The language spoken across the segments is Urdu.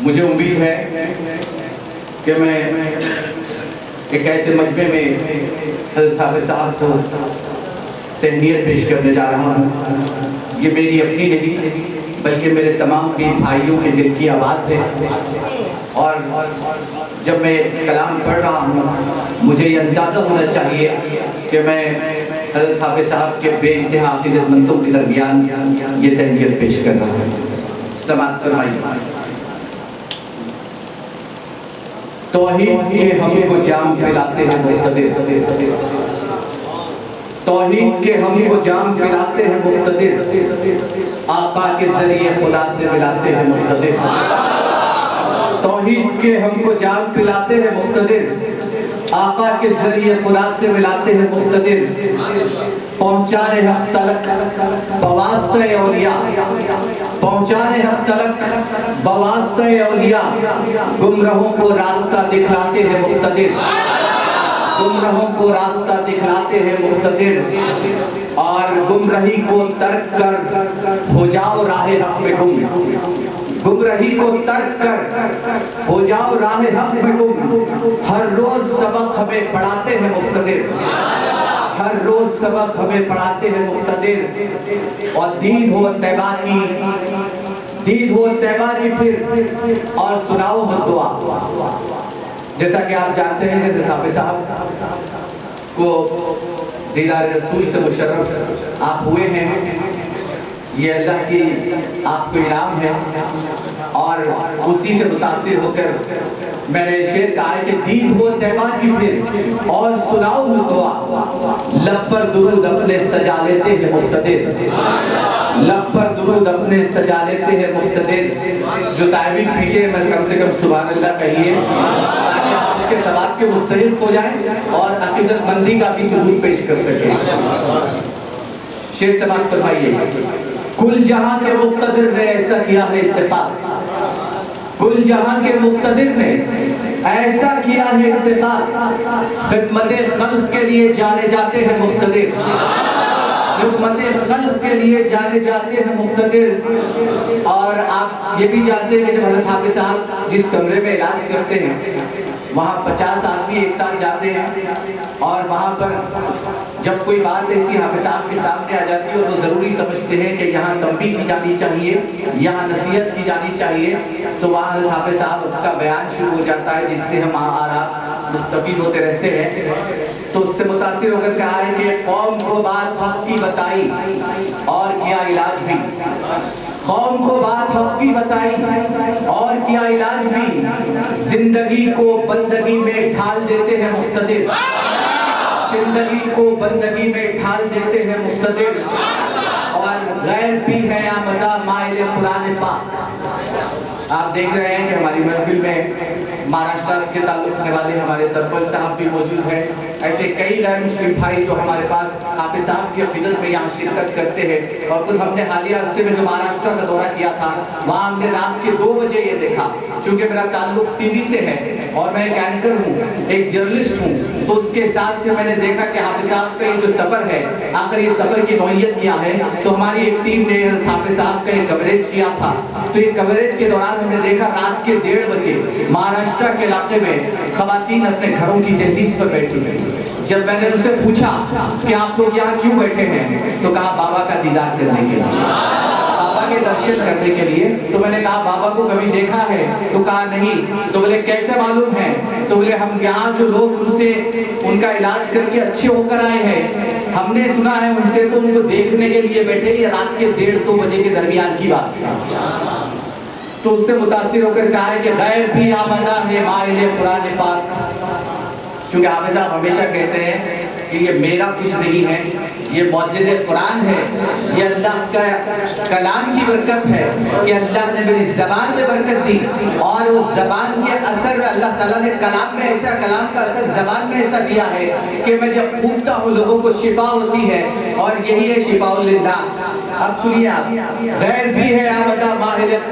مجھے امید ہے کہ میں ایک ایسے مجمع میں حضرت حافظ صاحب کو تہنیت پیش کرنے جا رہا ہوں۔ یہ میری اپنی نہیں بلکہ میرے تمام پیر بھائیوں کے دل کی آواز ہے، اور جب میں کلام پڑھ رہا ہوں مجھے یہ اندازہ ہونا چاہیے کہ میں حضرت حافظ صاحب کے بے انتہا عقیدت مندوں کے درمیان یہ تہنیت پیش کر رہا ہوں۔ سماعت فرمائیے۔ توحید کے ہم کو جام پلاتے ہیں مقتدر، توحید کے ہم کو جام پلاتے ہیں مقتدر، آقا کے ذریعے خدا سے ملاتے ہیں مقتدر۔ توحید کے ہم کو جام پلاتے ہیں مقتدر، آقا کے ذریعے خدا سے ملاتے ہیں مقتدر، پہنچانے حق تلک بواسطہ اولیاء، پہنچانے حق تلک بواسطہ اولیاء، گمراہوں کو راستہ دکھلاتے ہیں مقتدر، گمراہوں کو راستہ دکھلاتے ہیں مقتدر، اور گمراہی کو ترک کر ہو جاؤ راہ حق میں گم، گمراہی کو ترک کر ہو جاؤ راہ حق میں گم، ہر روز سبق ہمیں پڑھاتے ہیں مقتدر، ہر روز سبق ہمیں پڑھاتے ہیں مقتدر، اور دید ہو طیبہ کی، دید ہو طیبہ کی پھر اور سناؤ مت دعا۔ جیسا کہ آپ جانتے ہیں کہ حافظ صاحب کو دیدار رسول سے مشرف آپ ہوئے ہیں، یہ اللہ کی آپ کو انعام ہے، اور اسی سے متاثر ہو کر میں نے شعر کہا ہے کہ دید ہو طیبہ کی پھر اور سناؤ مت دعا، لب پر درود اپنے سجا لیتے ہیں مقتدر، لب پر درود اپنے سجا لیتے ہیں مقتدر۔ جو صاحبین پیچھے میں کم سے کم سبحان اللہ کہیے تاکہ آپ اس کے ثواب کے مستحق ہو جائیں اور عقیدت مندی کا بھی ثبوت پیش کر سکیں۔ شعر سماعت فرمائیے۔ کل جہاں کے مقتدر نے ایسا کیا ہے اتفاق، کل جہاں کے مقتدر نے ایسا کیا ہے اتفاق، خدمت خلق کے لیے جانے جاتے ہیں مقتدر، خدمت خلق کے لیے جانے جاتے ہیں مقتدر۔ اور آپ یہ بھی جانتے ہیں کہ جب حضرت حافظ صاحب جس کمرے میں علاج کرتے ہیں وہاں 50 آدمی ایک ساتھ جاتے ہیں، اور وہاں پر جب کوئی بات ایسی حافظ صاحب کے سامنے آ جاتی ہے اور وہ ضروری سمجھتے ہیں کہ یہاں تنبیہ کی جانی چاہیے، یہاں نصیحت کی جانی چاہیے، تو وہاں حضرت حافظ صاحب کا بیان شروع ہو جاتا ہے جس سے ہم آرام مستفید ہوتے رہتے ہیں۔ تو اس سے متاثر ہو کر کہا ہے کہ قوم کو بات حق کی بتائی اور کیا علاج بھی، قوم کو بات حق کی بتائی اور کیا علاج بھی، زندگی کو بندگی میں ڈھال دیتے ہیں مقتدر، زندگی کو بندگی میں ڈھال دیتے ہیں مقتدر، اور غیر بھی ہے آمدہ مائل قرآن پاک۔ آپ دیکھ رہے ہیں کہ ہماری محفل میں مہاراشٹر کے تعلق رکھنے والے ہمارے سرپنچ صاحب بھی موجود ہیں، ایسے کئی غیر مسلم بھائی جو ہمارے پاس حافظ صاحب کی عقیدت میں یہاں شرکت کرتے ہیں، اور خود ہم نے حالیہ عرصے میں جو مہاراشٹر کا دورہ کیا تھا وہاں ہم نے رات کے 2 بجے یہ دیکھا، چونکہ میرا تعلق ٹی وی سے ہے اور میں ایک اینکر ہوں، ایک جرنلسٹ ہوں، تو اس کے ساتھ سے میں نے دیکھا کہ حافظ صاحب کا یہ جو سفر ہے آخر یہ سفر کی نوعیت کیا ہے، تو ہماری ایک ٹیم نے حافظ صاحب کا یہ کوریج کیا تھا، تو یہ کوریج کے دوران ہم نے دیکھا رات کے 1:30 بجے مہاراشٹر کے علاقے میں خواتین اپنے گھروں کی دہلیز پر بیٹھی ہیں۔ جب میں نے ان سے پوچھا کہ آپ لوگ یہاں کیوں بیٹھے ہیں تو کہا بابا کا دیدار کرنے کے لیے، بابا کے درشن کرنے کے لیے۔ تو میں نے کہا بابا کو کبھی دیکھا ہے تو کہا نہیں۔ تو بولے کیسے معلوم ہے؟ تو بولے ہم یہاں جو لوگ ان سے ان کا علاج کر کے اچھے ہو کر آئے ہیں ہم نے سنا ہے ان سے، تو ان کو دیکھنے کے لیے بیٹھے، یہ رات کے 1:30-2 بجے کے درمیان کی بات ہے۔ تو اس سے متاثر ہو کر کہا ہے کہ غیر بھی آمدہ ہے مائل قرآن پاک، کیونکہ حافظ صاحب ہمیشہ کہتے ہیں کہ یہ میرا کچھ نہیں ہے، یہ معجز قرآن ہے، یہ اللہ کا کلام کی برکت ہے کہ اللہ نے میری زبان میں برکت دی، اور اس زبان کے اثر میں اللہ تعالیٰ نے کلام میں ایسا، کلام کا اثر زبان میں ایسا دیا ہے کہ میں جب پھونکتا ہوں لوگوں کو شفا ہوتی ہے، اور یہی ہے شفاء للناس۔ اب سنیے آپ، غیر بھی ہے آمدہ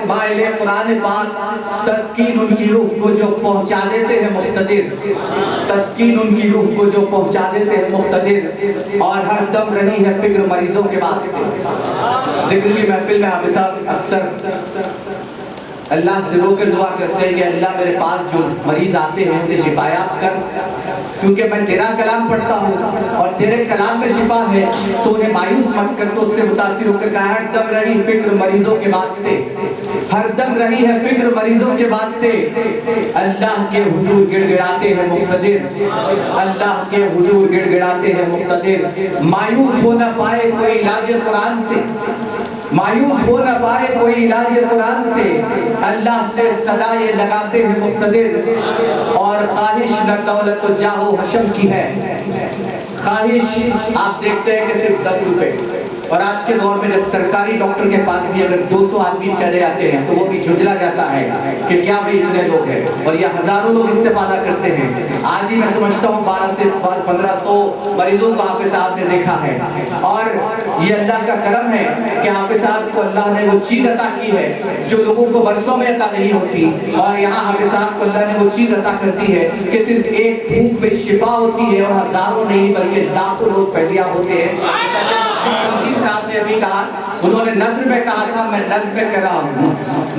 مائل قرآن پاک، تسکین ان کی روح کو جو پہنچا دیتے ہیں مقتدر، تسکین ان کی روح کو جو پہنچا دیتے ہیں مقتدر، اور ہر دم رہی ہے فکر مریضوں کے واسطے۔ ذکر کی محفل میں حافظ صاحب اکثر اللہ سے رو کے دعا کرتے ہیں کہ اللہ میرے پاس جو مریض آتے ہیں انہیں شفایاب کر، کیونکہ میں تیرا کلام پڑھتا ہوں اور تیرے کلام میں شفا ہے، تو انہیں مایوس مت کر۔ تو اس سے متاثر ہو کر کہا ہر دم رہی فکر مریضوں کے واسطے، ہر دم رہی ہے فکر مریضوں کے واسطے، اللہ کے حضور گڑ گڑاتے ہیں مقتدر، اللہ کے حضور گڑ گڑاتے ہیں مقتدر۔ مایوس ہو نہ پائے کوئی علاج قرآن سے، مایوس ہو نہ پائے کوئی علاج قرآن سے، اللہ سے صدا یہ لگاتے ہیں مقتدر۔ اور خواہش نہ دولت و جاہ و حشم کی ہے، خواہش آپ دیکھتے ہیں کہ صرف 10 روپے، اور آج کے دور میں جب سرکاری ڈاکٹر کے پاس بھی اگر 200 آدمی چلے جاتے ہیں تو وہ بھی جھنجھلا جاتا ہے کہ کیا بھئی اتنے لوگ ہیں، اور یہ ہزاروں لوگ استفادہ کرتے ہیں۔ آج ہی میں سمجھتا ہوں 12 سے 1500 مریضوں کو حافظ صاحب نے دیکھا ہے، اور یہ اللہ کا کرم ہے کہ حافظ صاحب کو اللہ نے وہ چیز عطا کی ہے جو لوگوں کو برسوں میں عطا نہیں ہوتی، اور یہاں حافظ صاحب کو اللہ نے وہ چیز عطا کرتی ہے کہ صرف ایک پھونک میں شفا ہوتی ہے، اور ہزاروں نہیں بلکہ لاکھوں لوگ فیضیاب ہوتے ہیں۔ تنظیم صاحب نے ابھی کہا، انہوں نے نظر میں کہا تھا، میں نظر میں کہہ رہا ہوں،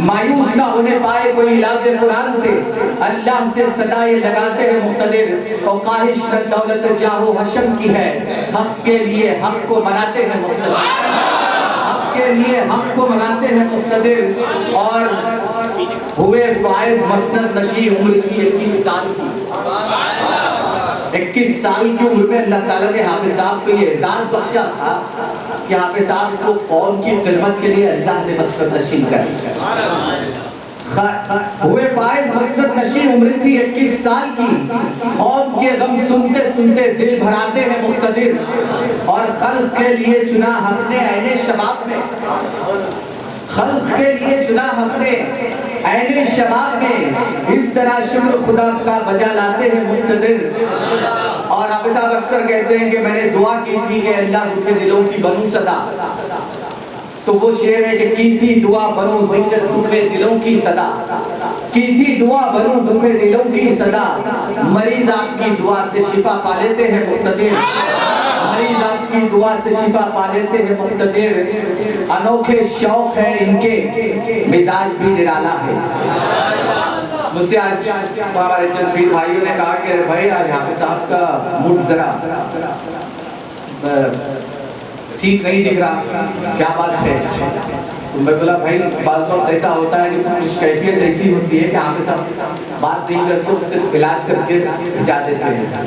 مایوس نہ ہونے پائے کوئی علاج قرآن سے، اللہ سے صدا یہ لگاتے ہیں مقتدر۔ اور خواہش نہ دولت جاہ و حشم کی ہے، حق کے لیے حق کو مناتے ہیں مقتدر، حق کے لیے حق کو مناتے ہیں مقتدر۔ اور ہوئے فائز مسند نشی عمر کی 21 سال کی، 21 سال کی عمر میں اللہ تعالیٰ نے حافظ صاحب کو یہ اعزاز بخشا تھا کہ حافظ صاحب کو قوم کی خدمت کے لیے اللہ نے مسند نشین کر دیا۔ ہوئے فائز مسند نشین عمر تھی 21 سال کی، قوم کے غم سنتے سنتے دل بھراتے ہیں مقتدر۔ اور خلق کے لیے چنا ہم نے عین شباب میں، خلق کے لیے چنا ہم نے عین شباب میں، اس طرح شکر خدا کا بجا لاتے ہیں مقتدر۔ اور حافظ صاحب اکثر کہتے ہیں کہ میں نے دعا کی تھی کہ اللہ دکھے دلوں کی بنوں صدا، تو وہ شعر ہے کہ کی تھی دعا بنوں دکھے دلوں کی صدا، کی تھی دعا بنوں دکھے دلوں کی صدا، مریض آپ کی دعا سے شفا پا لیتے ہیں مقتدر، مریض آپ کی دعا سے شفا پا لیتے ہیں مقتدر۔ انوکھے شوق ہے ان کے، مزاج بھی نرالا ہے۔ مجھ سے آج ہمارے چند پیر بھائیوں نے کہا کہ بھائی آج حافظ صاحب کا موڈ ذرا ٹھیک نہیں دکھ رہا، کیا بات ہے؟ تو میں بولا بھائی بعض وقت ایسا ہوتا ہے کہ کچھ کیفیت ایسی ہوتی ہے کہ حافظ صاحب بات نہیں کرتے، صرف علاج کر کے بھجا دیتے ہیں،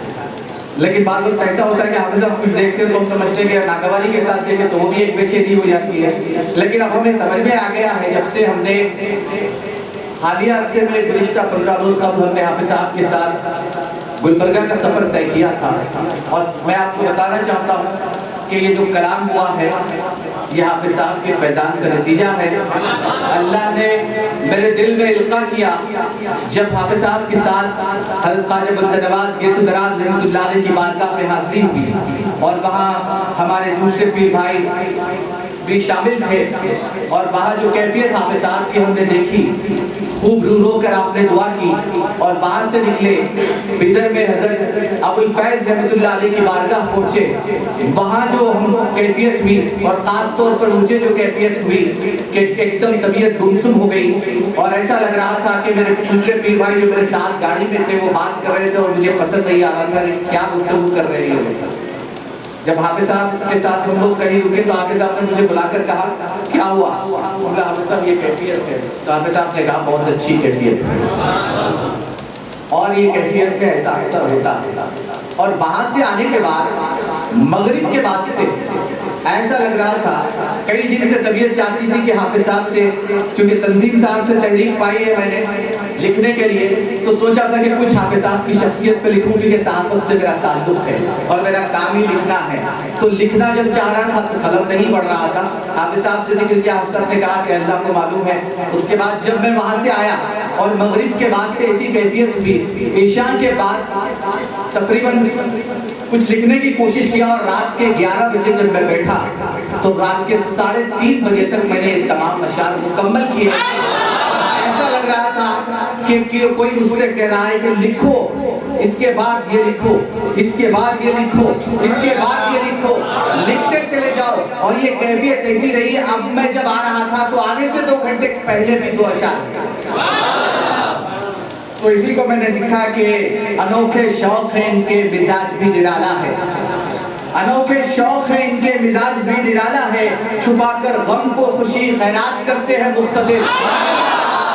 لیکن بعض وقت ایسا ہوتا ہے کہ حافظ صاحب کچھ دیکھتے ہیں تو ہم سمجھتے ہیں کہ ناگواری کے ساتھ دیکھیں تو وہ بھی ایک بے چینی ہو جاتی ہے۔ لیکن اب ہمیں سمجھ میں آ گیا ہے جب سے ہم نے حالیہ عرصے میں گزشتہ 15 روز قبل ہم نے حافظ صاحب کے ساتھ گلبرگہ کا سفر طے کیا تھا، اور میں آپ کو بتانا چاہتا ہوں کہ یہ جو کلام ہوا ہے یہ حافظ صاحب کے فیضان کا نتیجہ ہے۔ اللہ نے میرے دل میں القاء کیا جب حافظ صاحب کے ساتھ حضرت خواجہ بندرنواز گیسو دراز رحمۃ اللہ علیہ کی بارگاہ میں حاضری ہوئی، اور وہاں ہمارے دوسرے پیر بھائی بھی شامل تھے، اور وہاں جو کیفیت حافظ صاحب کی ہم نے دیکھی، خوب رو رو کر آپ نے دعا کی، اور وہاں سے نکلے بیدر میں حضرت ابو الفیض رحمۃ اللہ علیہ کی بارگاہ پہنچے، وہاں جو ہم کیفیت ہوئی، اور خاص طور پر مجھے جو کیفیت ہوئی کہ ایک دم طبیعت گمسم ہو گئی، اور ایسا لگ رہا تھا کہ میرے دوسرے پیر بھائی جو میرے ساتھ گاڑی میں تھے وہ بات کر رہے تھے اور مجھے پسند نہیں آ رہا تھا کہ کیا گفتگو کر رہے ہیں۔ جب حافظ صاحب کے ساتھ ہم لوگ کہیں رکے تو حافظ صاحب نے مجھے بلا کر کہا کیا ہوا؟ بولا حافظ صاحب یہ کیفیت ہے۔ تو حافظ صاحب نے کہا بہت اچھی کیفیت ہے، اور یہ کیفیت کا ایسا اکثر ہوتا ہے۔ اور وہاں سے آنے کے بعد مغرب کے بعد سے ایسا لگ رہا تھا، کئی دن سے طبیعت چاہتی تھی کہ حافظ صاحب سے، کیونکہ تنظیم صاحب سے تحریک پائی ہے میں نے لکھنے کے لیے، تو سوچا تھا کہ کچھ حافظ صاحب کی شخصیت پہ لکھوں، کیونکہ صحافت سے میرا تعلق ہے اور میرا کام ہی لکھنا ہے۔ تو لکھنا جب چاہ رہا تھا تو قلم نہیں بڑھ رہا تھا، حافظ صاحب سے ذکر کیا، حافظ صاحب نے کہا کہ اللہ کو معلوم ہے۔ اس کے بعد جب میں وہاں سے آیا اور مغرب کے بعد سے ایسی کیفیت ہوئی، عشاء کے بعد تقریباً کچھ لکھنے کی کوشش کیا، اور رات کے 11 بجے جب میں بیٹھا تو رات کے 3:30 بجے تک میں نے تمام اشعار مکمل کیے۔ ایسا لگ رہا تھا کہ کوئی مجھ سے کہہ رہا ہے کہ لکھو، اس کے بعد یہ لکھو، اس کے بعد یہ لکھو، اس کے بعد یہ لکھو، لکھتے چلے جاؤ۔ اور یہ کیفیت ایسی رہی. اب میں جب آ رہا تھا تو آنے سے 2 گھنٹے پہلے بھی 2 اشعار، تو اسی کو میں نے لکھا کہ انوکھے شوق ہیں ان کے مزاج بھی نرالا ہے، انوکھے شوق ہیں ان کے مزاج بھی نرالا ہے، چھپا کر غم کو خوشی خیرات کرتے ہیں مقتدر،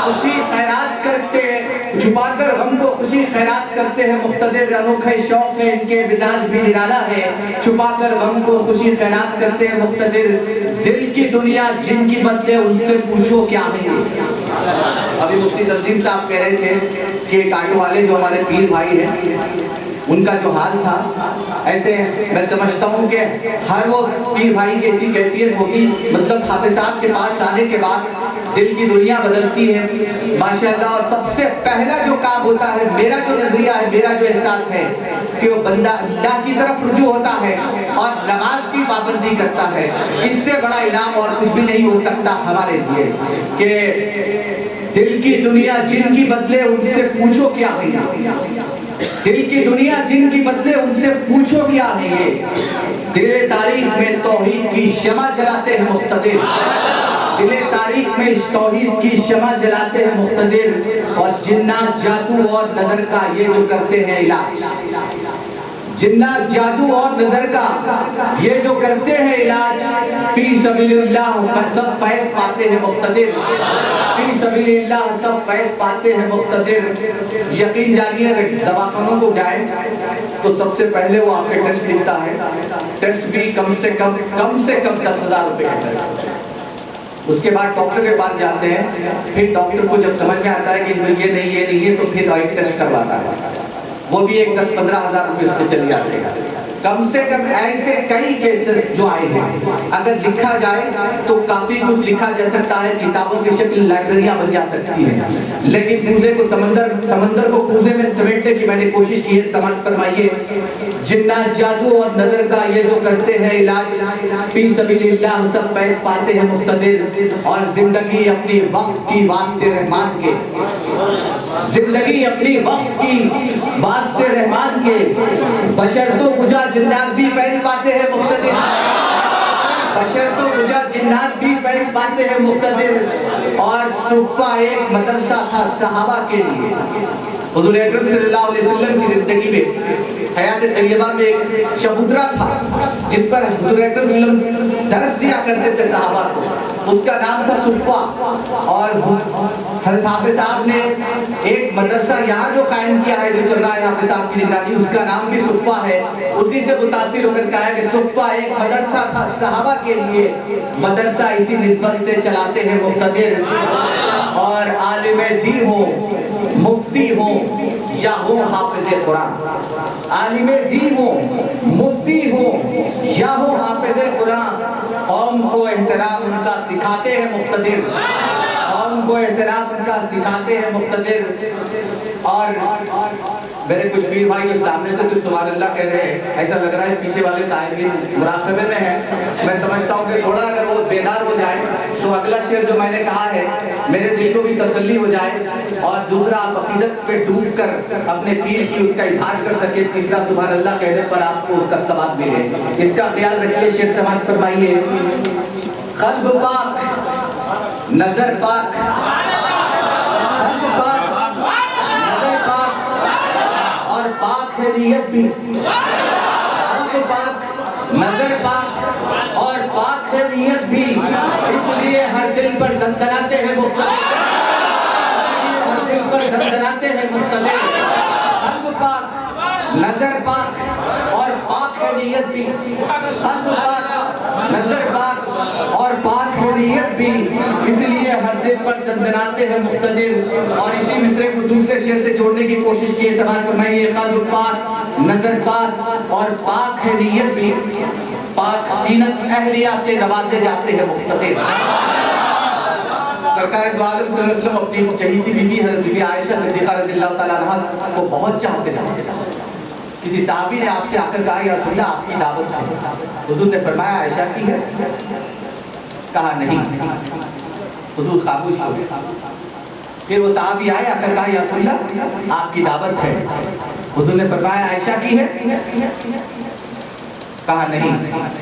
خوشی خیرات کرتے ہیں، چھپا کر غم کو خوشی خیرات کرتے ہیں مقتدر. انوکھے شوق ہیں ان کے مزاج بھی نرالا ہے، چھپا کر غم کو خوشی خیرات کرتے ہیں مقتدر. دل کی دنیا جن کی بدلے ان سے پوچھو کیا ہے. ابھی مفتی تنظیم صاحب کہہ رہے تھے کہ کانٹو والے جو ہمارے پیر بھائی ہیں ان کا جو حال تھا، ایسے میں سمجھتا ہوں کہ ہر وہ پیر بھائی کی ایسی کیفیت ہوگی، مطلب حافظ صاحب کے پاس آنے کے بعد دل کی دنیا بدلتی ہے ماشاءاللہ. اور سب سے پہلا جو کام ہوتا ہے، میرا جو نظریہ ہے، میرا جو احساس ہے کہ وہ بندہ اللہ کی طرف رجوع ہوتا ہے اور نماز کی پابندی کرتا ہے. اس سے بڑا انعام اور کچھ بھی نہیں ہو سکتا ہمارے لیے کہ دل کی دنیا جن کی بدلے ان سے پوچھو کیا ہے. دل کی دنیا جن کی بدلے ان سے پوچھو کیا ہے. یہ دل تاریخ میں توحید کی شمع جلاتے ہیں مقتدر، دل تاریخ میں توحید کی شمع جلاتے ہیں مقتدر. اور جنات جادو اور نظر کا یہ جو کرتے ہیں علاج، جنات جادو اور نظر کا یہ جو کرتے ہیں علاج، فی سبیل اللہ سب فیض پاتے ہیں مقتدر، فی سبیل اللہ سب فیض پاتے ہیں مقتدر. یقین جانیے اگر دواخانوں کو جائیں تو سب سے پہلے وہ آپ کے ٹیسٹ لکھتا ہے، ٹیسٹ بھی کم سے کم 10,000 روپے کا ٹیسٹ. اس کے بعد ڈاکٹر کے پاس جاتے ہیں، پھر ڈاکٹر کو جب سمجھ میں آتا ہے کہ یہ نہیں ہے تو پھر ایک ٹیسٹ کرواتا ہے، وہ بھی ایک 10-15 ہزار روپے اس پہ چلی جاتے ہیں. کم سے کم ایسے کئی کیسز جو آئے ہیں، اگر لکھا جائے تو کافی کچھ لکھا جا سکتا ہے، کتابوں کی شکل لائبریریاں بن جا سکتی ہیں. لیکن کوزے کو سمندر کو کوزے میں سمیٹنے کی میں نے کوشش کی ہے. سمجھ فرمائیے، جنات جادو اور نظر کا یہ جو کرتے ہیں علاج، فی سبیل اللہ سب فیض پاتے ہیں مقتدر. اور زندگی اپنی وقت کی واسطے رحمان کے، زندگی اپنی وقت کی واسطے رحمان کے، بشر تو کجا جنات بھی فیض پاتے ہیں مقتدر، بشر تو کجا جنات بھی فیض پاتے ہیں مقتدر. اور صفہ ایک مدرسہ تھا صحابہ کے لیے. حضور اکرم صلی اللہ علیہ وسلم کی زندگی میں حیات طیبہ میں ایک چبوترا تھا جس پر حضور اکرم صلی اللہ علیہ وسلم درس دیا کرتے تھے صحابہ کو، اس کا نام تھا صفہ. اور حضرت حافظ صاحب نے ایک مدرسہ یہاں جو قائم کیا ہے، جو چل رہا ہے حافظ صاحب کی نگرانی، اس کا نام بھی صفہ ہے. اسی سے متاثر ہو کر کہا ہے کہ صفہ ایک مدرسہ تھا صحابہ کے لیے، مدرسہ اسی نسبت سے چلاتے ہیں مقتدر. اور عالم دین ہو، مفتی ہو یا ہو حافظ قرآن، عالم دین ہو، مفتی ہو یا ہو حافظ قرآن، قوم کو احترام ان کا سکھاتے ہیں مقتدر، قوم کو احترام ان کا سکھاتے ہیں مقتدر. اور میرے کچھ پیر بھائی جو سامنے سے صرف سبحان اللہ کہہ رہے ہیں، ایسا لگ رہا ہے پیچھے والے صاحبین مراقبے میں ہیں. میں سمجھتا ہوں کہ تھوڑا اگر وہ بیدار ہو جائے تو اگلا شعر جو میں نے کہا ہے میرے دل کو بھی تسلی ہو جائے، اور دوسرا آپ عقیدت پہ ڈوب کر اپنے پیر کی اس کا اظہار کر سکے، تیسرا سبحان اللہ کہنے پر آپ کو اس کا ثواب ملے. اس کا خیال رکھیے. شعر سماعت فرمائیے. قلب پاک، نظر پاک، قلب پاک، نظر پاک، اور پاک ہے نیت بھی. قلب پاک، نظر پاک، اور پاک ہے نیت بھی، اس لیے ہر دل پر دندناتے ہیں مقتدر، ہر دل پر دندناتے ہیں مقتدر. قلب پاک، نظر پاک، اور پاک ہے نیت بھی. قلب پاک، نظر پاک، اور پاک ہے نیت بھی، اس لیے ہر دل پر دندناتے ہیں مقتدر. اور اسی مصرے کو دوسرے شعر سے جوڑنے کی کوشش کی ہے. سماعت فرمائیے. قلب پاک، نظر پاک، اور پاک ہے نیت بھی، پاک دینت اہلیہ سے نوازے جاتے ہیں مقتدر. سرکار دو عالم صلی اللہ علیہ وسلم اپنی چہیتی بیوی حضرت بی بی عائشہ صدیقہ رضی اللہ تعالیٰ عنہ کو بہت چاہتے تھے. کسی صحابی نے آپ سے آ کر کہا یا رسول اللہ آپ کی دعوت ہے. حضور نے فرمایا عائشہ کی ہے؟ کہا نہیں. حضور خاموش ہو گئے. پھر وہ صحابی آئے، آ کر کہا یا رسول اللہ آپ کی دعوت ہے. حضور نے فرمایا عائشہ کی ہے؟ کہا نہیں،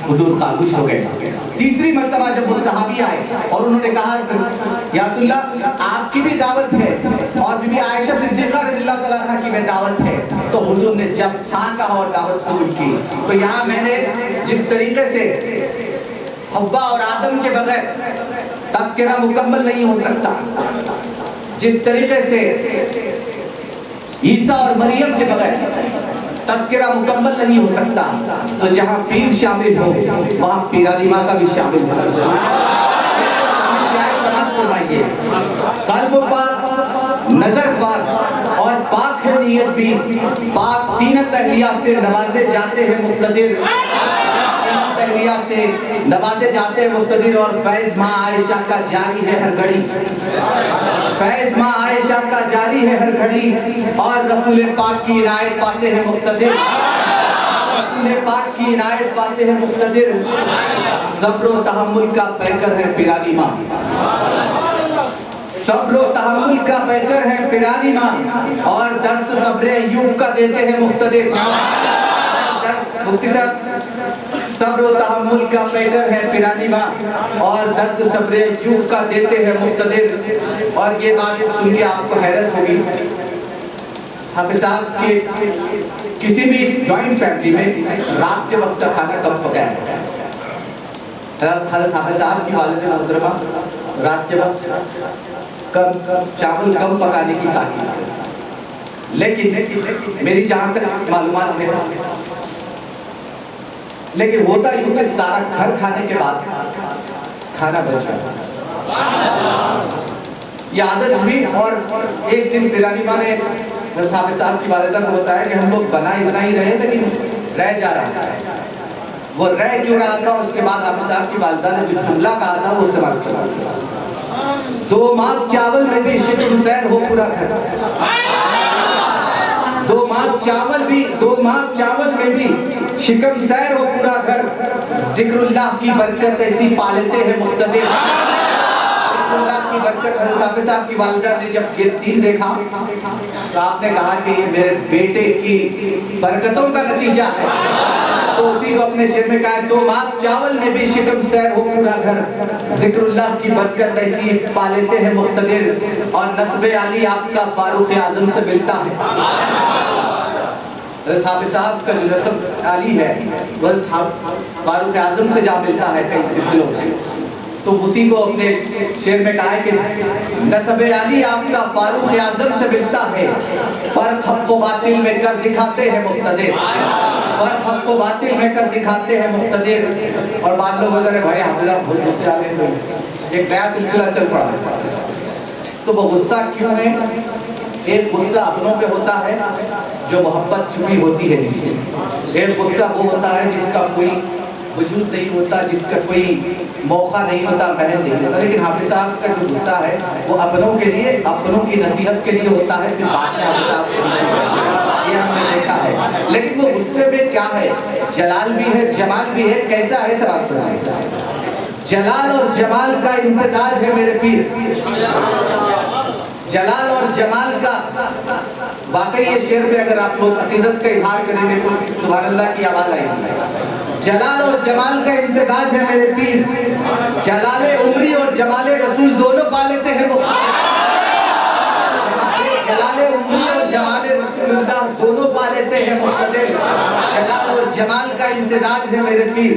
حضور خاموش ہو گئے۔ تیسری مرتبہ جب وہ صحابی آئے اور انہوں نے کہا یا رسول اللہ آپ کی بھی دعوت ہے اور بی بی عائشہ صدیقہ رضی اللہ تعالیٰ عنہ کی بھی دعوت ہے، تو حضور نے جب ہاں کہا اور دعوت قبول کی، تو یہاں میں نے جس طریقے سے حوا اور آدم کے بغیر تذکرہ مکمل نہیں ہو سکتا، جس طریقے سے عیسیٰ اور مریم کے بغیر تذکرہ مکمل نہیں ہو سکتا، تو جہاں پیر شامل ہو وہاں پیرانی ماں کا بھی شامل ہو۔ قلب پاک، نظر پاک اور پاک ہے نیت بھی، پاک تینت اہلیہ سے نوازے جاتے ہیں مقتدر، تینت اہلیہ سے نوازے جاتے ہیں مقتدر، اور فیض ماں عائشہ کا جاری ہے ہر گھڑی، فیض ماں عائشہ کا جاری ہے ہر گھڑی، اور رسول پاک کی عنایت پاتے ہیں مقتدر، رسول پاک کی عنایت پاتے ہیں مقتدر۔ صبر و تحمل کا پیکر ہے پیرانی ماں، صبر و تحمل کا پیکر ہے پیرانی ماں، اور درس صبر ایوب کا دیتے ہیں مقتدر۔ مفتی صاحب، صبر و تحمل کا پیکر ہے پیرانی ماں اور درس صبر ایوب کا دیتے ہیں مقتدر۔ اور یہ بات سن کے آپ کو حیرت ہوگی، حافظ صاحب کے کسی بھی جوائنٹ فیملی میں رات کے وقت کا کھانا کب پکایا جاتا ہے؟ حضرت حافظ صاحب کی والدہ محترمہ رات کے وقت کب چاول کم پکانے کی تاکید، لیکن میری جہاں تک معلومات ہے، لیکن ہوتا یوں کہ سارا گھر کھانے کے بعد کھانا بچ جاتا، یہ عادت ہوئی۔ اور ایک دن پیرانی ماں نے حافظ صاحب کی والدہ کو بتایا کہ ہم لوگ بنا ہی رہے لیکن رہ جا رہا ہے، وہ رہ کیوں رہا تھا؟ اس کے بعد حافظ صاحب کی والدہ نے جو جملہ کہا تھا وہ استعمال کیا، دو ماہ چاول میں بھی شکم سیر ہو پورا گھر، دو ماہ چاول میں بھی شکم سیر ہو پورا گھر، ذکر اللہ کی برکت ایسی پالتے ہیں مقتدر، ذکر اللہ کی برکت۔ حضرت حافظ صاحب کی والدہ نے جب یہ سین دیکھا تو آپ نے کہا کہ یہ میرے بیٹے کی برکتوں کا نتیجہ ہے، تو اسی کو اپنے شعر میں کہا، دو ماہ چاول میں بھی شکم سیر ہو پورا گھر، ذکر اللہ کی برکت ایسی پالتے ہیں مقتدر، اور نسب علی آپ کا فاروق اعظم سے ملتا ہے۔ حضرت حافظ صاحب کا جو نسب علی ہے وہ فاروق اعظم سے جا ملتا ہے کئی سلسلوں سے، تو اسی کو اپنے شعر میں کہا ہے کہ نسب علی آپ کا فاروق اعظم سے ملتا ہے، فرق حق و باطل میں کر دکھاتے ہیں مقتدر، فرق حق و باطل میں کر دکھاتے ہیں مقتدر۔ اور بعد لوگ بولتے ہیں بھائی حافظہ بہت غصے والے ہیں، ایک نیا سلسلہ چل پڑا ہے، تو وہ غصہ کیوں ہے؟ ایک غصہ اپنوں پہ ہوتا ہے جو محبت چھپی ہوتی ہے جس سے، ایک غصہ وہ ہوتا ہے جس کا کوئی وجود نہیں ہوتا، جس کا کوئی موقع نہیں ہوتا، محل نہیں ہوتا، لیکن حافظ صاحب کا جو غصہ ہے وہ اپنوں کے لیے، اپنوں کی نصیحت کے لیے ہوتا ہے، پھر بعد میں حافظ صاحب یہ ہم نے دیکھا ہے۔ لیکن وہ غصے میں کیا ہے؟ جلال بھی ہے، جمال بھی ہے، کیسا ہے سوال کرنا ہے؟ جلال اور جمال کا امتزاج ہے میرے پیر، جلال اور جمال کا، واقعی یہ شعر پہ اگر آپ لوگ عقیدت کا اظہار کریں گے تو سبحان اللہ کی آواز آئے گی۔ جلال اور جمال کا امتزاج ہے میرے پیر، جلال عمری اور جمال رسول دونوں پا لیتے ہیں وہ، جلال عمری اور جمال رسول اللہ دونوں پا لیتے ہیں مقتدر، جلال اور جمال کا امتزاج ہے میرے پیر،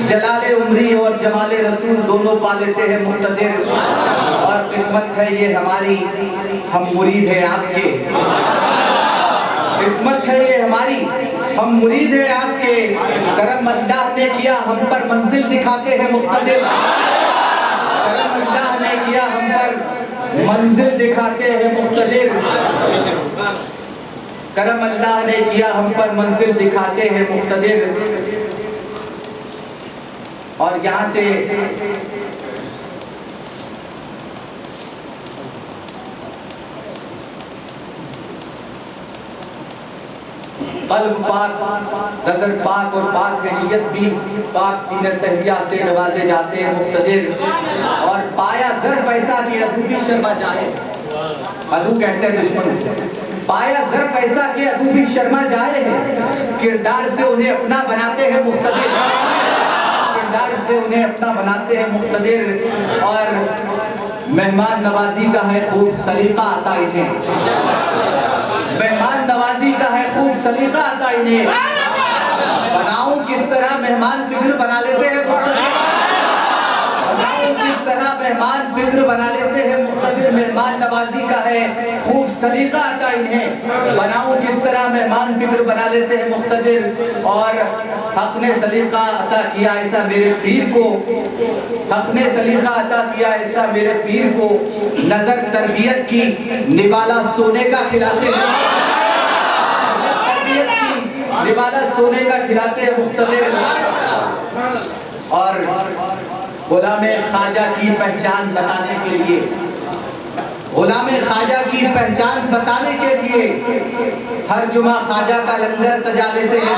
جلال عمری اور جمال رسول دونوں پا لیتے ہیں مقتدر۔ اور قسمت ہے یہ ہماری، ہم مرید ہیں آپ کے، قسمت ہے یہ ہماری، ہم مرید ہیں آپ کے، کرم اللہ نے کیا ہم پر منزل دکھاتے ہیں مقتدر، کرم اللہ نے کیا ہم پر منزل دکھاتے ہیں مقتدر، کرم اللہ نے کیا ہم پر منزل دکھاتے ہیں مقتدر۔ اور یہاں سے قلب پاک، نظر پاک اور پاک ہے نیت بھی، پاک تینت اہلیہ سے نوازے جاتے ہیں مقتدر، اور پایا ظرف ایسا کہ ادو بھی شرما جائے، ادو کہتے ہیں دشمن پایا ظرف ایسا کہ ابو بھی شرما جائے ہیں، کردار سے انہیں اپنا بناتے ہیں مقتدر، کردار سے انہیں اپنا بناتے ہیں مقتدر، اور مہمان نوازی کا ہے خوب سلیقہ آتا انہیں، مہمان نوازی کا ہے خوب سلیقہ آتا انہیں، بناؤں کس طرح مہمان فکر بنا لیتے ہیں مقتدر، بناؤں کس طرح مہمان فکر بنا لیتے ہیں مقتدر، مہمان نوازی کا ہے خوب سلیقہ آتا انہیں، بناؤں کس طرح مہمان فکر بنا لیتے ہیں مقتدر، اور حق نے سلیقہ عطا کیا ایسا میرے پیر کو، حق نے سلیقہ عطا کیا ایسا میرے پیر کو، نظر تربیت کی نوالا سونے کا کھلاتے ہیں، تربیت کی نوالا سونے کا کھلاتے ہیں مقتدر، اور غلام خواجہ کی پہچان بتانے کے لیے، غلام خواجہ کی پہچان بتانے کے لیے ہر جمعہ خواجہ کا لنگر سجا لیتے ہیں،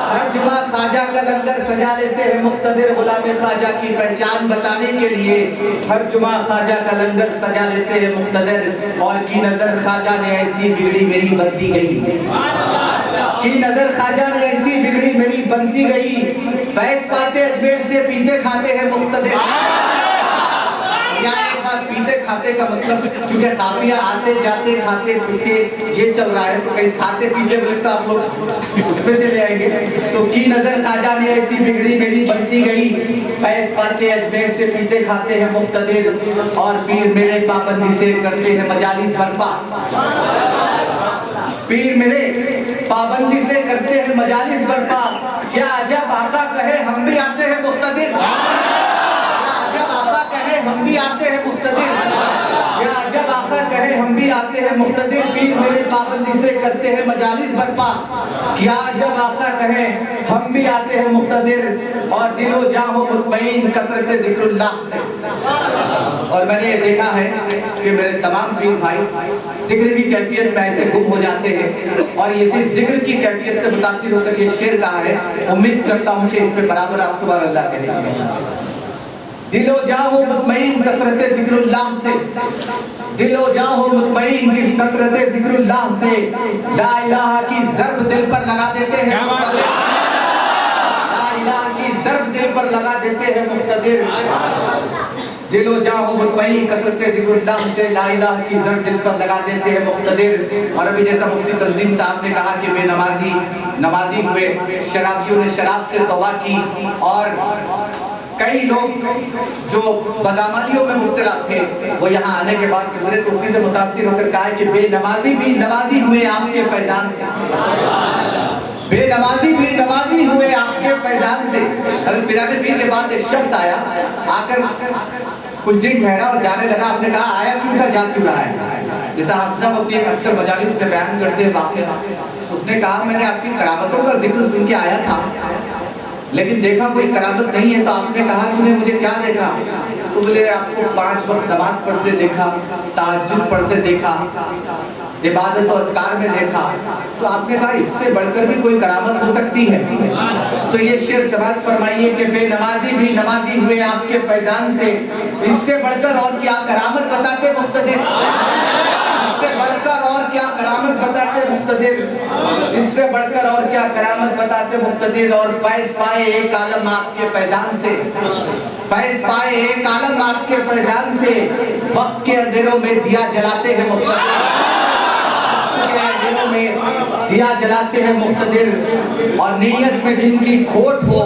ہر جمعہ خواجہ کا لنگر سجا لیتے ہیں مقتدر، غلام خواجہ کی پہچان بتانے کے لیے ہر جمعہ خواجہ کا لنگر سجا لیتے ہیں مقتدر، اور کی نظر خواجہ نے ایسی بگڑی میری بنتی گئی، کی نظر خواجہ نے ایسی بگڑی میری بنتی گئی، فیض پاتے اجمیر سے پیتے کھاتے ہیں مقتدر، ایک بات پیتے کھاتے کا مطلب چونکہ قافیہ آتے جاتے کھاتے پیتے یہ چل رہا ہے، تو کہیں کھاتے پیتے بولے تو آپ لوگ اس پہ چلے آئیں گے، تو کی نظر خواجہ نے ایسی بگڑی میری بنتی گئی، فیض پاتے اجمیر سے پیتے کھاتے ہیں مقتدر، اور پیر میرے پابندی سے کرتے ہیں مجالس برپا، پیر میرے پابندی سے کرتے ہیں مجالس برپا، کیا عجب آقا کہے ہم بھی آتے ہیں مقتدر، ہم بھی آتے ہیں مقتدر، یا جب آقا کہے ہم بھی آتے ہیں مقتدر، پیر میرے پابندی سے کرتے ہیں مجالس برپا، کیا جب آقا کہے ہم بھی آتے ہیں مقتدر، اور دل و جاں ہو مطمئن کثرت ذکر اللہ سے، اور میں نے یہ دیکھا ہے کہ میرے تمام پیر بھائی ذکر کی کیفیت میں ایسے گم ہو جاتے ہیں، اور یہ صرف ذکر کی کیفیت سے متاثر ہو کر یہ شعر کہا ہے، امید کرتا ہوں کہ اس پہ برابر آپ سبحان اللہ کہیں گے، دل و جاں ہو مطمئن کثرت ذکر اللہ سے، دل و جاں ہو مطمئن کس کثرت ذکر اللہ سے، لا الہ کی ضرب دل پر لگا دیتے ہیں مقتدر، لا الہ کی ضرب دل پر لگا دیتے ہیں مقتدر، دل و جاں ہو مطمئن کثرت ذکر اللہ سے، لا الہ کی ضرب دل پر لگا دیتے ہیں مقتدر، اور ابھی جیسا مفتی تنظیم صاحب نے کہا کہ بے نمازی ہوئے، شرابیوں نے شراب سے توبہ کی، اور کئی لوگ جو بدعمالیوں میں مبتلا تھے وہ یہاں آنے کے بعد پورے توفیق سے متاثر ہو کر کہا ہے کہ بے نمازی بھی نوازی ہوئے آپ کے فیضان سے، بے نمازی بھی نوازی ہوئے آپ کے فیضان سے۔ حضرت پیران پیر کے بعد ایک شخص آیا، آ کر کچھ دن ٹھہرا اور جانے لگا، آپ نے کہا آیا کیوں تھا، جا کیوں رہا ہے؟ جیسا حافظ صاحب اپنی اکثر مجالس میں بیان کرتے ہیں واقعہ، اس نے کہا میں نے آپ کی کرامتوں کا ذکر سن کے آیا تھا، لیکن دیکھا کوئی کرامت نہیں ہے، تو آپ نے کہا تم نے مجھے کیا دیکھا؟ تو بولے آپ کو 5 وقت نماز پڑھتے دیکھا، تہجد پڑھتے دیکھا، عبادت و اذکار میں دیکھا، تو آپ نے کہا اس سے بڑھ کر بھی کوئی کرامت ہو سکتی ہے؟ تو یہ شعر سماعت فرمائیے کہ بے نمازی بھی نمازی ہوئے آپ کے فیضان سے، اس سے بڑھ کر اور کیا کرامت بتاتے مقتدر، اس سے بڑھ کر اور کیا کرامت بتاتے مقتدر، اس سے بڑھ کر اور کیا کرامت بتاتے مقتدر، اور فیض پائے ایک عالم آپ کے فیضان سے، فیض پائے ایک عالم آپ کے فیضان سے، وقت کے اندھیروں میں دیا جلاتے ہیں مقتدر، وقت کے اندھیروں میں دیا جلاتے ہیں مقتدر، اور نیت میں جن کی کھوٹ ہو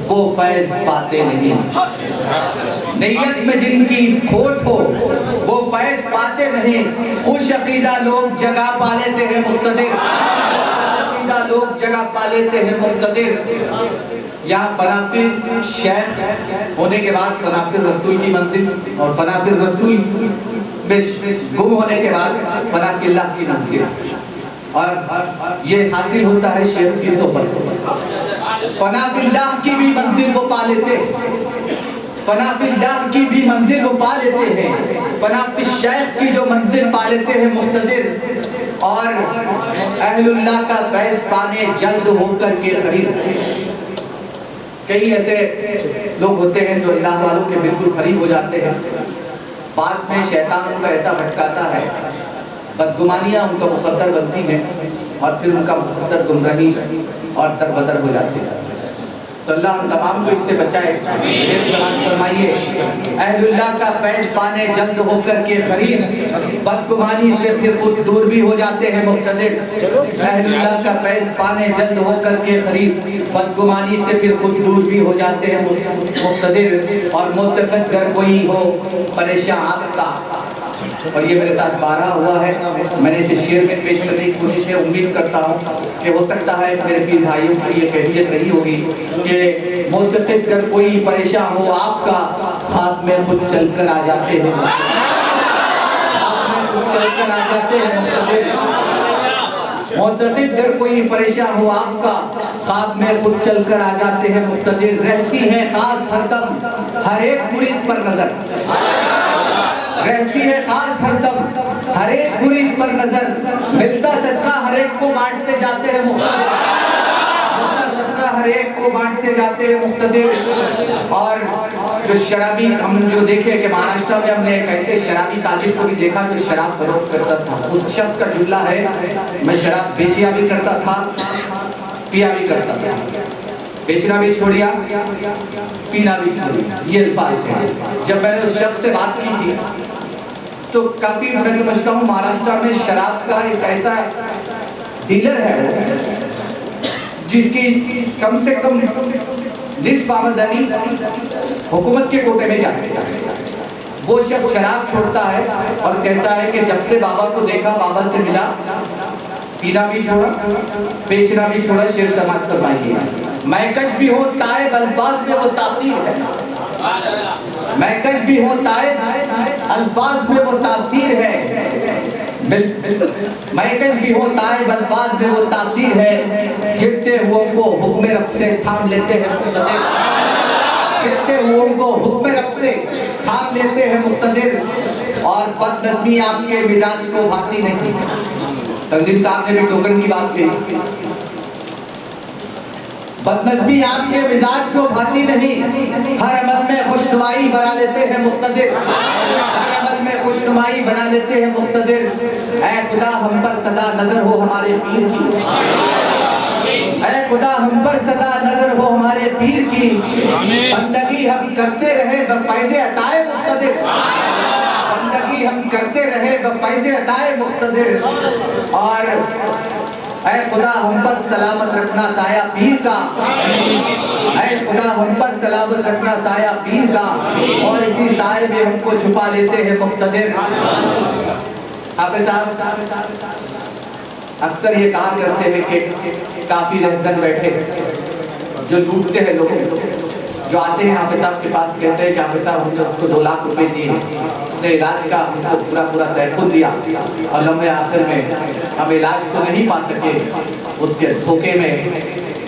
وہ فیض پاتے نہیں، نیت میں جن کی کھوٹ ہو وہ فیض پاتے نہیں، خوش عقیدہ لوگ جگہ پا لیتے ہیں مقتدر، خوش عقیدہ لوگ جگہ پا لیتے ہیں مقتدر۔ یہاں فنافی شیخ ہونے کے بعد فنافی رسول کی منزل، اور فنافی رسول میں گم ہونے کے بعد فنافی اللہ کی منزل، اور یہ حاصل ہوتا ہے شیخ کی صحبت سے، فنافی اللہ کی بھی منزل وہ پا لیتے ہیں، فنافی اللہ کی بھی منزل وہ پا لیتے ہیں، فنافی شیخ کی جو منزل پا لیتے ہیں مقتدر، اور اہل اللہ کا فیض پانے جلد ہو کر کے قریب۔ کئی ایسے لوگ ہوتے ہیں جو اللہ والوں کے بالکل قریب ہو جاتے ہیں، بعد میں شیطان ان کا ایسا بھٹکاتا ہے، بدگمانیاں ان کا مقدر بنتی ہیں اور پھر ان کا مقدر گمراہی اور دربدر ہو جاتے ہیں۔ تو اللہ ہم تمام کو اس سے بچائے۔ ایک سماعت فرمائیے، اہل اللہ کا فیض پانے جلد ہو کر کے قریب، بدگمانی سے پھر خود دور بھی ہو جاتے ہیں مقتدر۔ اہل اللہ کا فیض پانے جلد ہو کر کے قریب، بدگمانی سے پھر خود دور بھی ہو جاتے ہیں مقتدر۔ اور معتقد گر کوئی ہو پریشان آپ کا، اور یہ میرے ساتھ بارہ ہوا ہے، میں نے اسے شعر میں پیش کرنے کی کوشش ہے۔ امید کرتا ہوں کہ ہو سکتا ہے میرے پیر بھائیوں کی یہ کیفیت رہی ہوگی کہ معتقد گر کوئی پریشان ہو آپ کا، خواب میں خود چل کر آ جاتے ہیں، خواب میں خود چل کر آ جاتے ہیں معتقد گر کوئی پریشان ہو آپ کا، خواب میں خود چل کر آ جاتے ہیں مقتدر۔ رہتی ہے خاص ہر دم ہر ایک مرید پر نظر، رہتی ہے خاص ہر دم ہر ایک مرید پر نظر، ملتا صدقہ ہر ایک کو بانٹتے جاتے ہیں مقتدر، ملتا صدقہ ہر ایک کو بانٹتے جاتے ہیں مقتدر۔ اور جو شرابی ہم جو دیکھے کہ مہاراشٹر میں ہم نے ایک ایسے شرابی تاجر کو بھی دیکھا جو شراب فروخت کرتا تھا۔ اس شخص کا جملہ ہے، میں شراب بیچیا بھی کرتا تھا پیا بھی کرتا تھا، بیچنا بھی چھوڑیا پینا بھی چھوڑیا، یہ الفاظ ہیں۔ جب میں نے اس شخص سے بات کی تھی تو کافی میں سمجھتا ہوں مہاراشٹر میں شراب کا ایک ایسا ڈیلر ہے وہ جس کی کم سے کم نصف آمدنی حکومت کے کوٹے میں جاتی ہے۔ وہ شخص شراب چھوڑتا ہے اور کہتا ہے کہ جب سے بابا کو دیکھا، بابا سے ملا، پینا بھی چھوڑا بیچنا بھی چھوڑا۔ شعر سماعت فرمائیے، میں کش بھی ہوں تائب الفاظ میں وہ تاثیر ہے، میں کش بھی ہوں تائب الفاظ میں وہ تاثیر ہے، میں کش بھی ہوں تائب الفاظ میں وہ تاثیر ہے، گرتے ہوئوں کو حکم رب سے تھام لیتے ہیں مقتدر، گرتے ہوئوں کو حکم رب سے تھام لیتے ہیں مقتدر۔ اور بد نظمی آپ کے مزاج کو بھاتی نہیں، تنظیم صاحب نے بھی ٹوکن کی بات کہی، بدنظمی آپ کے مزاج کو بھاتی نہیں، ہر عمل میں خوشنمائی بنا لیتے ہیں مقتدر، ہر عمل میں خوشنمائی بنا لیتے ہیں مقتدر۔ اے خدا ہم پر صدا نظر ہو ہمارے پیر کی، اے خدا ہم پر صدا نظر ہو ہمارے پیر کی، بندگی ہم کرتے رہے بفیض عطائے مقتدر، بندگی ہم کرتے رہے بفیض عطائے مقتدر۔ اور اے خدا ہم پر سلامت رکھنا سایہ پیر کا، اے خدا ہم پر سلامت رکھنا سایہ پیر کا، اور اسی سائے میں ہم کو چھپا لیتے ہیں مقتدر۔ حافظ صاحب اکثر یہ کہا کرتے ہیں کہ کافی رہزن بیٹھے جو لوٹتے ہیں لوگوں، جو آتے ہیں حافظ صاحب کے پاس کہتے ہیں کہ حافظ صاحب ہم نے اس کو 2 لاکھ روپے دیے، اس نے علاج کا ہم کو پورا تحفظ دیا، اور لمحے آخر میں ہم علاج کو نہیں پا سکے، اس کے دھوکے میں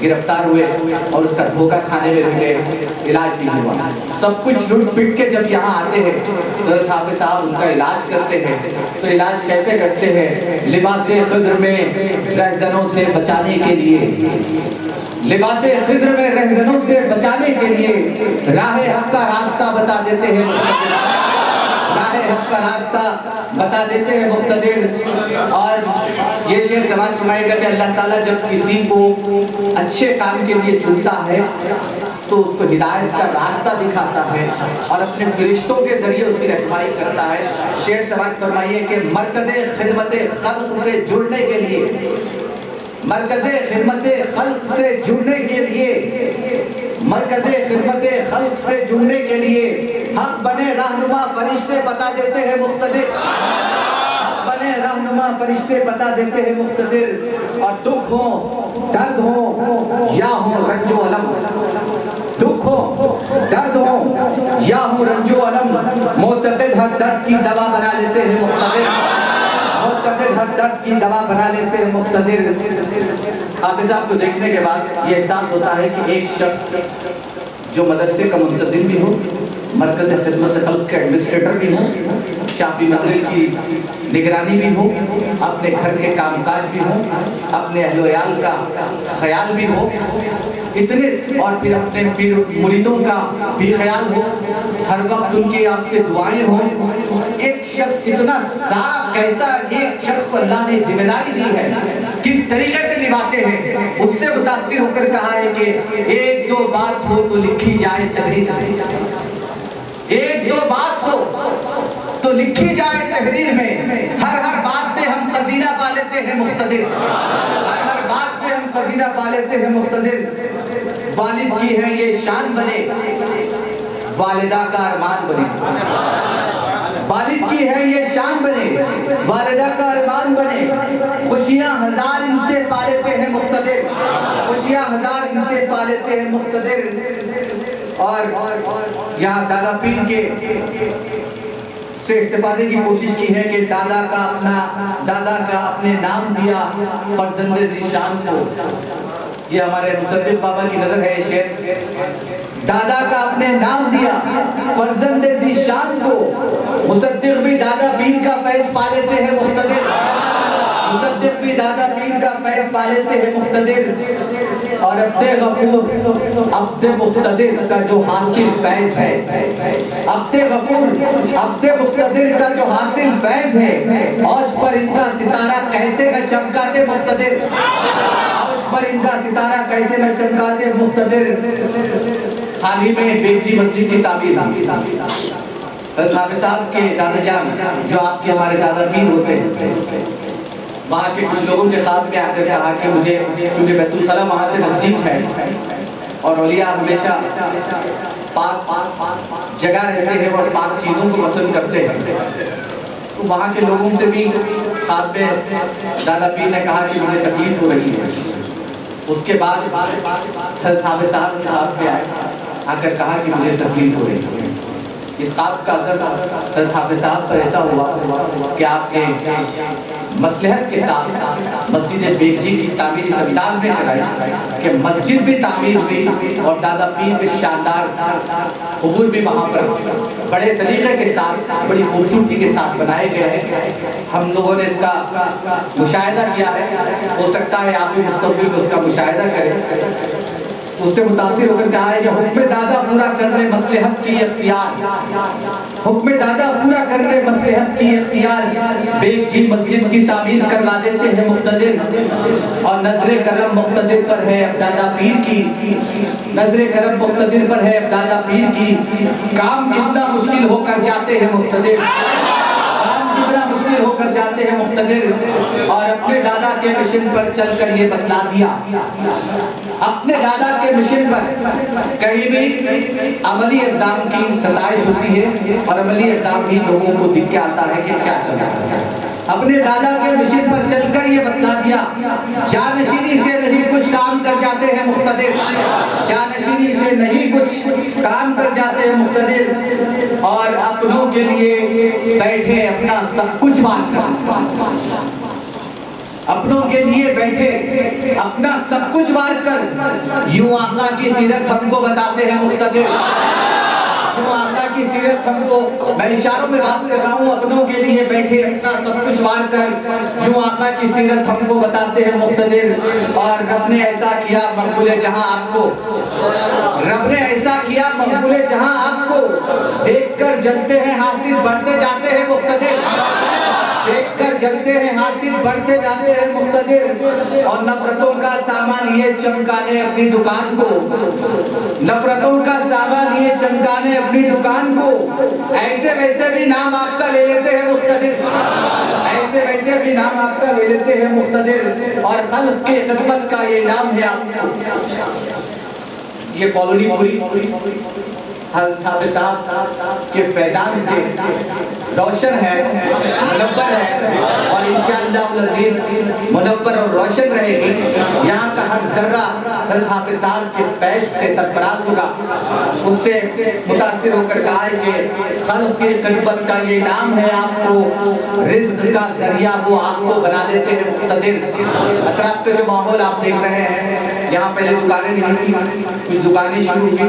گرفتار ہوئے اور اس کا دھوکہ کھانے میں رہ گئے، علاج نہیں ہوا۔ سب کچھ لوٹ پٹ کے جب یہاں آتے ہیں تو حافظ صاحب ان کا علاج کرتے ہیں، تو علاج کیسے کرتے ہیں؟ لباس خضر میں رہزنوں سے بچانے کے لیے، لباس خضر میں رہزنوں سے بچانے کے لیے راہ حق کا راستہ بتا دیتے ہیں، راہ حق کا راستہ بتا دیتے ہیں مقتدر۔ اور یہ شعر سماعت فرمائے گا کہ اللہ تعالیٰ جب کسی کو اچھے کام کے لیے چنتا ہے تو اس کو ہدایت کا راستہ دکھاتا ہے اور اپنے فرشتوں کے ذریعے اس کی رہنمائی کرتا ہے۔ شعر سماعت فرمائیے کہ مرکز خدمت خلق سے جڑنے کے لیے، مرکز خدمت خلق سے جڑنے کے لیے، مرکز خدمت خلق سے جڑنے کے لیے حق بنے رہنما فرشتے بتا دیتے ہیں مقتدر، حق بنے رہنما فرشتے بتا دیتے ہیں مقتدر۔ اور دکھ ہو درد ہو یا ہو رنج و علم، دکھ ہو درد ہو یا ہو رنج و علم، معتقد ہر درد کی دوا بنا لیتے ہیں مقتدر، معتقد ہر درد کی دوا بنا لیتے ہیں مقتدر۔ حافظ صاحب کو دیکھنے کے بعد یہ احساس ہوتا ہے کہ ایک شخص جو مدرسے کا منتظم بھی ہو، مرکز خدمت خلق کا ایڈمنسٹریٹر بھی ہو، شافی مسجد کی نگرانی بھی ہو، اپنے گھر کے کام کاج بھی ہو، اپنے اہل و عیال کا خیال بھی ہو، اتنے اور پھر اپنے پیر مریدوں کا بھی خیال ہو، ہر وقت ان کے واسطے دعائیں ہوں۔ ایک شخص اتنا سارا کیسا ایک شخص کو اللہ نے ذمہ داری دی ہے، کس طریقے سے نبھاتے ہیں، اس سے متاثر ہو کر کہا ہے کہ ایک دو بات ہو تو لکھی جائے تحریر میں، ایک دو بات ہو تو لکھی جائے تحریر میں، ہر بات پہ ہم خزینہ پا لیتے ہیں مقتدر، ہر بات پہ ہم خزینہ پا لیتے ہیں مقتدر۔ والد کی ہے یہ شان بنے، والدہ کا ارمان بنے، والد کی ہے یہ شان بنے، والدہ کا ارمان بنے، خوشیاں ہزار ان سے پا لیتے ہیں مقتدر، خوشیاں ہزار ان سے پا لیتے ہیں مقتدر۔ اور یہاں دادا پیر کے سے استفادے کی کوشش کی ہے کہ دادا کا اپنے نام دیا فرزند ذیشان کو۔ یہ ہمارے مصدق بابا کی نظر ہے یہ شعر، دادا کا اپنے نام دیا فرزند ذیشان کو، مصدق بھی دادا پیر کا فیض پا لیتے ہیں مقتدر، مصدق بھی دادا پیر کا فیض پا لیتے ہیں مقتدر۔ اور عبد غفور عبد مقتدر کا جو حاصل فیض ہے، عبد غفور عبد مقتدر کا جو حاصل فیض ہے، اوج پر ان کا ستارہ کیسے نہ چمکاتے مقتدر، اوج پر ان کا ستارہ کیسے نہ چمکاتے مقتدر۔ حال ہی میں بیگجی مسجد کی تعمیر حافظ صاحب کے دادا جان جو آپ کے ہمارے دادا پیر ہوتے ہیں، وہاں کے کچھ لوگوں کے ساتھ میں آ کر کہا کہ مجھے چونکہ بیت الخلا وہاں سے نزدیک ہے اور اولیاء ہمیشہ پاک جگہ رہتے ہیں اور پاک چیزوں کو پسند کرتے ہیں، تو وہاں کے لوگوں سے بھی خواب میں دادا پیر نے کہا کہ مجھے تکلیف ہو رہی ہے۔ اس کے بعد حضرت حافظ صاحب کے خواب پہ آ کر کہا کہ مجھے تکلیف ہو رہی ہے۔ اس خواب کا اثر حضرت حافظ صاحب پر ایسا ہوا کہ آپ نے مصلحت کے ساتھ مسجد بیگجی کی تعمیر اس انداز میں کرائی کہ مسجد بھی تعمیر ہوئی اور دادا پیر کے شاندار قبور بھی وہاں پر بڑے سلیقے کے ساتھ بڑی خوبصورتی کے ساتھ بنائے گئے ہیں۔ ہم لوگوں نے اس کا مشاہدہ کیا ہے، ہو سکتا ہے آپ بھی مستقبل میں اس کا مشاہدہ کریں۔ اس سے متاثر ہو کر کہا ہے کہ حکم دادا پورا کرنے مصلحت کی اختیار، حکم دادا پورا کرنے مصلحت کی اختیار، بیگجی مسجد کی تعمیر کروا دیتے ہیں مقتدر، اور نظر کرم مقتدر پر ہے اب دادا پیر کی، نظر کرم مقتدر پر ہے اب دادا پیر کی، کام کتنا مشکل ہو کر جاتے ہیں مقتدر، کتنا مشکل ہو کر جاتے ہیں مقتدر، اور اپنے دادا کے مشن پر چل کر یہ بتلا دیا، اپنے دادا کے مشن پر کہیں بھی عملی اقدام کی ستائش ہوتی ہے اور عملی اقدام بھی لوگوں کو دکھ کے آتا ہے کہ کیا چل رہا ہے۔ اپنے دادا کے مشن پر چل کر یہ بتلا دیا، جانشینی سے نہیں کچھ کام کر جاتے ہیں مقتدر، جانشینی سے نہیں کچھ کام کر جاتے ہیں مقتدر، اور اپنوں کے لیے بیٹھے اپنا سب کچھ وار کر، اپنوں کے لیے بیٹھے اپنا سب کچھ وار کر، یوں آقا کی سیرت ہم کو بتاتے ہیں مقتدر، یوں آقا کی سیرت ہم کو، میں اشاروں میں بات کر رہا ہوں، اپنوں کے لیے بیٹھے اپنا سب کچھ وار کر، یوں آقا کی سیرت ہم کو بتاتے ہیں مقتدر، اور رب نے ایسا کیا مقبول جہاں آپ کو، رب نے ایسا کیا مقبول جہاں آپ کو، دیکھ کر جلتے ہیں حاصل بڑھتے جاتے ہیں مقتدر، دیکھ کر جلتے ہیں حاصل بڑھتے جاتے ہیں مقتدر، اور نفرتوں کا سامان یہ چمکانے اپنی دکان کو، نفرتوں کا سامان یہ چمکانے اپنی دکان کو، ایسے ویسے بھی نام آپ کا لے لیتے ہیں مقتدر، ایسے ویسے بھی نام آپ کا لے لیتے ہیں مقتدر، اور خلق کی خدمت کا یہ نام ہے آپ کا۔ یہ کالونی پوری حضرت حافظ صاحب کے فیضان سے روشن ہے، منور ہے، اور انشاءاللہ العزیز منور اور روشن رہے گی۔ یہاں کا ہر ذرہ حضرت حافظ صاحب کے فیض سے سرفراز ہوگا۔ اس سے متاثر ہو کر کہا ہے کہ خلق کی خدمت کا یہ نام ہے آپ کو، رزق کا ذریعہ وہ آپ کو بنا دیتے ہیں مقتدر۔ اطراف کا جو ماحول آپ دیکھ رہے ہیں، یہاں پہلے دکانیں نہیں تھی، کچھ دکانیں شروع ہوئی،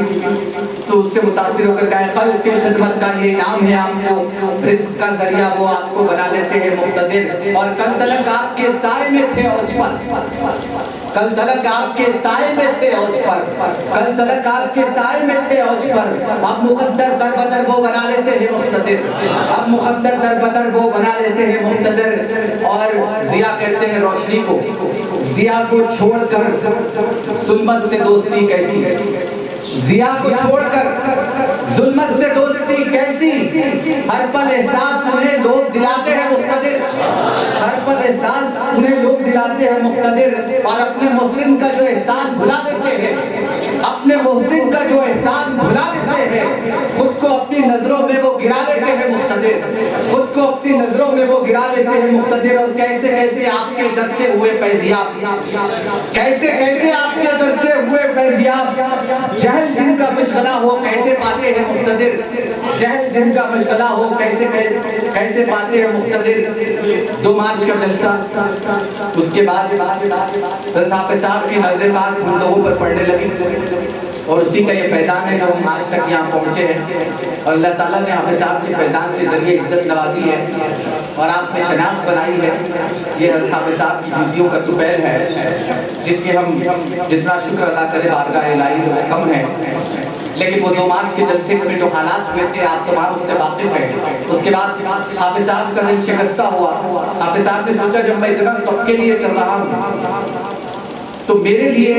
تو اس سے متاثر ہو کر کہا ہے خلق کی خدمت کا یہ نام ہے آپ کو، رزق کا ذریعہ وہ آپ کو بنا لیتے ہیں مقتدر، اور کل تلک آپ کے سائے میں تھے اوج پر، کل تلک آپ کے سائے میں تھے اوج پر، کل تلک آپ کے سائے میں تھے اوج پر، اب مقدر در بدر وہ بنا لیتے ہیں مقتدر، اب مقدر در بدر وہ بنا لیتے ہیں مقتدر۔ اور ضیاء کہتے ہیں روشنی کو، ضیاء کو چھوڑ کر ظلمت سے دوستی کیسی، ضیاء کو چھوڑ کر ظلمت سے دوستی کیسی، ہر پل احساس انہیں لوگ دلاتے ہیں مقتدر، ہر پل احساس انہیں لوگ دلاتے ہیں مقتدر، اور اپنے محسن کا جو احسان بھلا دیتے ہیں، اپنے محسن کا جو احسان بھلا دیتے ہیں، خود کو اپنی نظروں میں وہ گرا لیتے ہیں مقتدر، خود کو اپنی نظروں میں وہ گرا لیتے ہیں مقتدر۔ اور کیسے کیسے آپ کے در سے ہوئے فیضیاب، کیسے کیسے آپ کے در سے ہوئے فیضیاب، جہل جن کا مشغلہ ہو کیسے پاتے ہیں مقتدر، جہل جن کا مشغلہ ہو کیسے پاتے ہیں مقتدر۔ 2 مارچ کا جلسہ، اس کے بعد حضرت حافظ صاحب کی نظر پاک ہم لوگوں پر پڑنے لگی، اور اسی کا یہ فیضان ہے جو ہم آج تک یہاں پہنچے ہیں، اور اللہ تعالیٰ نے حافظ صاحب کے فیضان کے ذریعے عزت نوازی ہے اور آپ میں شناخت بنائی ہے۔ یہ حضرت حافظ صاحب کی جوتیوں کا طفیل ہے، جس کے ہم جتنا شکر ادا کریں بارگاہ الہی وہ کم ہے، لیکن وہ 2 مارچ کے جلسے میں جو حالات ہوئے تھے آپ تمام اس سے واقف ہیں۔ اس کے بعد حافظ صاحب کا دل شکستہ ہوا، حافظ صاحب نے سوچا جب میں اتنا سب کے لیے کر رہا ہوں تو میرے لیے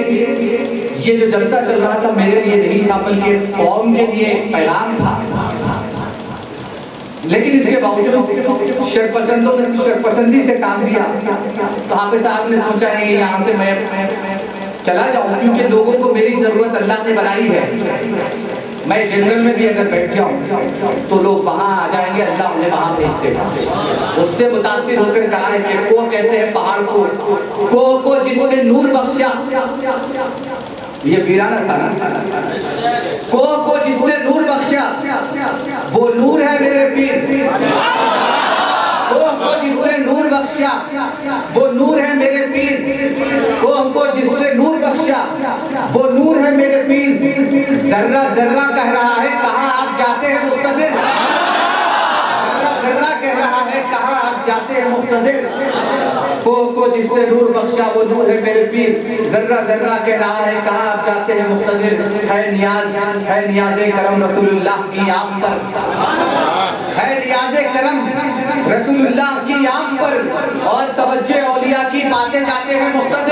یہ جو جلسہ چل رہا تھا میرے لیے نہیں تھا بلکہ قوم کے لیے ایک پیغام تھا، لیکن اس کے باوجود شرپسندوں نے شرپسندی سے کام کیا۔ تو حافظ صاحب نے سوچا نہیں یہاں سے میں چلا جاؤں، کیونکہ لوگوں کو میری ضرورت اللہ نے بنائی ہے، میں جنگل میں بھی اگر بیٹھ جاؤں تو لوگ وہاں آ جائیں گے، اللہ انہیں وہاں بھیجتے ہیں۔ اس سے متاثر ہو کر کہا ہے کہ کو کہتے ہیں پہاڑ کو جس نے نور بخشا، یہ ویرانہ تھا نا، کو جس نے نور بخشا وہ نور ہے میرے پیر، کو جس نے نور بخشا وہ نور ہے میرے پیر، کو جس نے نور بخشا وہ نور ہے میرے پیر، ذرہ ذرہ کہہ رہا ہے کہاں آپ جاتے ہیں مقتدر، ذرہ ذرہ کہہ رہا ہے کہاں آپ جاتے ہیں مقتدر، کو جس نے نور بخشا وہ نور ہے میرے پیر، ذرہ ذرہ کہہ رہا ہے کہاں آپ جاتے ہیں مقتدر، ہے نیاز کرم رسول اللہ کی آپ پر، ہے نیاز کرم رسول اللہ کی آپ پر، اور توجہ اولیاء کی پاتے جاتے ہیں مقتدر۔